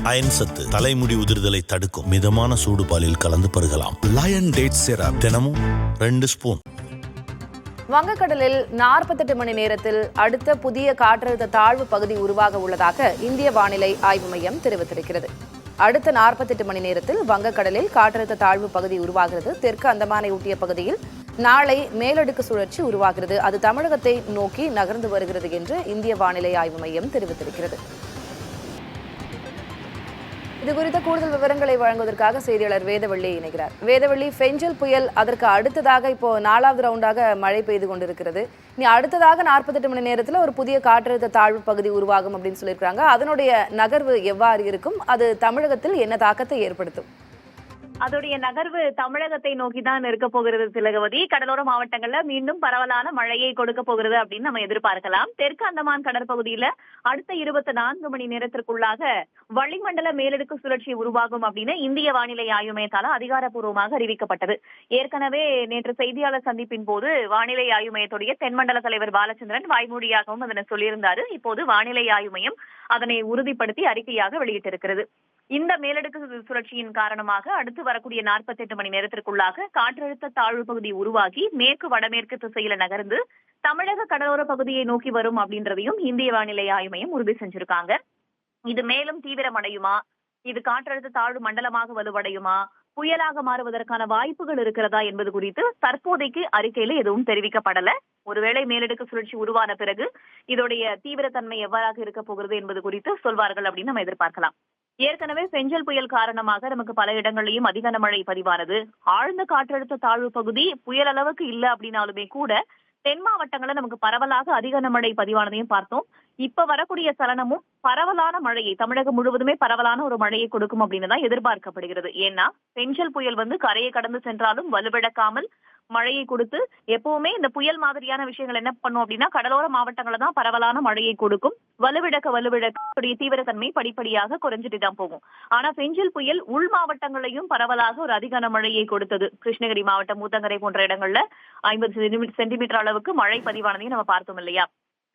Iron சத்து தலைமுடி உதிர்தலை தடுக்கும். மிதமான சூடு பாலில் கலந்து பருகலாம். லயன் டேட் சிரப் தினமும் 2 ஸ்பூன். வங்கக்கடலில் 48 மணி நேரத்தில் அடுத்த புதிய காற்றழுத்த தாழ்வு பகுதி உருவாக உள்ளதாக இந்திய வானிலை ஆய்வு மையம் தெரிவித்திருக்கிறது. அடுத்த 48 மணி நேரத்தில் வங்கக்கடலில் காற்றழுத்த தாழ்வு பகுதி உருவாகிறது. தெற்கு அந்தமானை ஒட்டிய பகுதியில் நாளை மேலடுக்கு சுழற்சி உருவாகிறது. அது தமிழகத்தை நோக்கி நகர்ந்து வருகிறது என்று இந்திய வானிலை ஆய்வு மையம் தெரிவித்திருக்கிறது. இது குறித்த கூடுதல் விவரங்களை வழங்குவதற்காக செய்தியாளர் வேதவள்ளி இணைகிறார். வேதவள்ளி, ஃபெஞ்சல் புயல் அதற்கு அடுத்ததாக இப்போ 4வது ரவுண்டாக மழை பெய்து கொண்டிருக்கிறது. இனி அடுத்ததாக 48 மணி நேரத்தில் ஒரு புதிய காற்றழுத்த தாழ்வு பகுதி உருவாகும் அப்படின்னு சொல்லியிருக்காங்க. அதனுடைய நகர்வு எவ்வாறு இருக்கும்? அது தமிழகத்தில் என்ன தாக்கத்தை ஏற்படுத்தும்? அதோடைய நகர்வு தமிழகத்தை நோக்கி தான் இருக்க போகிறது திலகவதி. கடலோர மாவட்டங்கள்ல மீண்டும் பரவலான மழையை கொடுக்க போகிறது அப்படின்னு நம்ம எதிர்பார்க்கலாம். தெற்கு அந்தமான் கடற்பகுதியில அடுத்த 24 மணி நேரத்திற்குள்ளாக வளிமண்டல மேலடுக்கு சுழற்சி உருவாகும் அப்படின்னு இந்திய வானிலை ஆய்வு மையத்தால அதிகாரப்பூர்வமாக அறிவிக்கப்பட்டது. ஏற்கனவே நேற்று செய்தியாளர் சந்திப்பின் போது வானிலை ஆய்வு மையத்துடைய தென்மண்டல தலைவர் பாலச்சந்திரன் வாய்மொழியாகவும் அதனை சொல்லியிருந்தாரு. இப்போது வானிலை ஆய்வு மையம் அதனை உறுதிப்படுத்தி அறிக்கையாக வெளியிட்டிருக்கிறது. இந்த மேலடுக்கு சுழற்சியின் காரணமாக அடுத்து வரக்கூடிய 48 மணி நேரத்திற்குள்ளாக காற்றழுத்த தாழ்வு பகுதி உருவாகி மேற்கு வடமேற்கு திசையில நகர்ந்து தமிழக கடலோர பகுதியை நோக்கி வரும் அப்படின்றதையும் இந்திய வானிலை ஆய்வு மையம் உறுதி செஞ்சிருக்காங்க. இது மேலும் தீவிரமடையுமா, இது காற்றழுத்த தாழ்வு மண்டலமாக வலுவடையுமா, புயலாக மாறுவதற்கான வாய்ப்புகள் இருக்கிறதா என்பது குறித்து தற்போதைக்கு அறிக்கையில எதுவும் தெரிவிக்கப்படல. ஒருவேளை மேலடுக்கு சுழற்சி உருவான பிறகு இதோடைய தீவிரத்தன்மை எவ்வாறாக இருக்க போகிறது என்பது குறித்து சொல்வார்கள் அப்படின்னு நம்ம எதிர்பார்க்கலாம். ஏற்கனவே ஃபெஞ்சல் புயல் காரணமாக நமக்கு பல இடங்களிலும் அதிக கனமழை பதிவானது. ஆழ்ந்த காற்றழுத்த தாழ்வு பகுதி புயல் அளவுக்கு இல்ல அப்படின்னாலுமே கூட தென் மாவட்டங்கள்ல நமக்கு பரவலாக அதிக கனமழை பதிவானதையும் பார்த்தோம். இப்ப வரக்கூடிய சலனமும் பரவலான மழையை தமிழகம் முழுவதுமே பரவலான ஒரு மழையை கொடுக்கும் அப்படின்னு தான் எதிர்பார்க்கப்படுகிறது. ஏன்னா ஃபெஞ்சல் புயல் கரையை கடந்து சென்றாலும் வலுவிழக்காமல் மழையை கொடுத்து எப்பவுமே இந்த புயல் மாதிரியான விஷயங்கள் என்ன பண்ணும் அப்படின்னா கடலோர மாவட்டங்கள்ல தான் பரவலான மழையை கொடுக்கும். வலுவிழக்க தீவிரத்தன்மை படிப்படியாக குறைஞ்சிட்டு தான் போகும். ஆனா ஃபெஞ்சல் புயல் உள் மாவட்டங்களையும் பரவலாக ஒரு அதிக கனமழையை கொடுத்தது. கிருஷ்ணகிரி மாவட்டம் ஊத்தங்கரை போன்ற இடங்கள்ல 50 சென்டிமீட்டர் அளவுக்கு மழை பதிவானதையும் நம்ம பார்த்தோம் இல்லையா?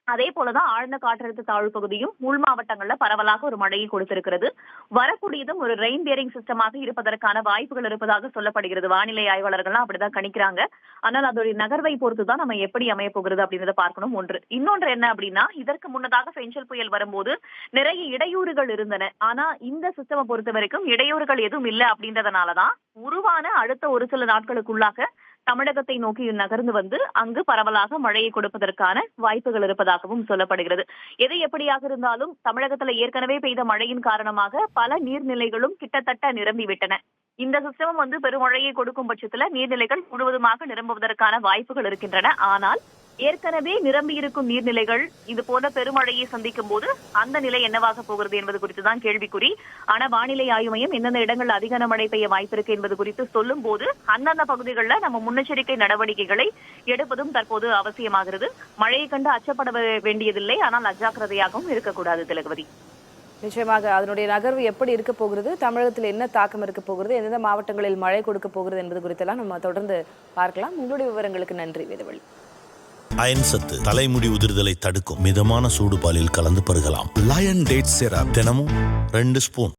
அதே போலதான் ஆழ்ந்த காற்றழுத்த தாழ்வு பகுதியும் உள் மாவட்டங்கள்ல பரவலாக ஒரு மழையை கொடுத்திருக்கிறது. வரக்கூடியதும் ஒரு ரெயின் பியரிங் சிஸ்டமாக இருப்பதற்கான வாய்ப்புகள் இருப்பதாக சொல்லப்படுகிறது. வானிலை ஆய்வாளர்கள்லாம் அப்படிதான் கணிக்கிறாங்க. ஆனால் அதோடைய நகர்வை பொறுத்துதான் நம்ம எப்படி அமைய போகிறது அப்படின்றத பார்க்கணும். இன்னொன்று என்ன அப்படின்னா, இதற்கு முன்னதாக ஃபெஞ்சல் புயல் வரும்போது நிறைய இடையூறுகள் இருந்தன. ஆனா இந்த சிஸ்டமை பொறுத்த வரைக்கும் இடையூறுகள் எதுவும் இல்லை அப்படின்றதுனாலதான் உருவான அடுத்த ஒரு சில நாட்களுக்குள்ளாக தமிழகத்தை நோக்கி நகர்ந்து அங்கு பரவலாக மழையை கொடுப்பதற்கான வாய்ப்புகள் இருப்பதாகவும் சொல்லப்படுகிறது. எது எப்படியாக இருந்தாலும் தமிழகத்துல ஏற்கனவே பெய்த மழையின் காரணமாக பல நீர்நிலைகளும் கிட்டத்தட்ட நிரம்பிவிட்டன. இந்த சிஸ்டமும் பெருமழையை கொடுக்கும் பட்சத்துல நீர்நிலைகள் முழுவதுமாக நிரம்புவதற்கான வாய்ப்புகள் இருக்கின்றன. ஆனால் ஏற்கனவே நிரம்பி இருக்கும் நீர்நிலைகள் இது போல பெருமழையை சந்திக்கும் போது அந்த நிலை என்னவாக போகிறது என்பது குறித்துதான் கேள்விக்குறி. ஆனா வானிலை ஆய்வு மையம் எந்தெந்த இடங்கள் அதிக மழை பெய்ய வாய்ப்பு இருக்கு என்பது குறித்து சொல்லும் போது அந்தந்த பகுதிகளில் நம்ம முன்னெச்சரிக்கை நடவடிக்கைகளை எடுப்பதும் தற்போது அவசியமாகிறது. மழையை கண்டு அச்சப்பட வேண்டியதில்லை, ஆனால் அஜாக்கிரதையாகவும் இருக்கக்கூடாது திலகவதி. நிச்சயமாக அதனுடைய நகர்வு எப்படி இருக்க போகிறது, தமிழகத்தில் என்ன தாக்கம் இருக்க போகிறது, எந்தெந்த மாவட்டங்களில் மழை கொடுக்க போகிறது என்பது குறித்தெல்லாம் நம்ம தொடர்ந்து பார்க்கலாம். உங்களுடைய விவரங்களுக்கு நன்றி வேதவள்ளி. அயன் சத்து தலைமுடி உதிர்தலை தடுக்கும். மிதமான சூடு பாலில் கலந்து பருகலாம். லயன் டேட் சிரப் தினமும் 2 ஸ்பூன்.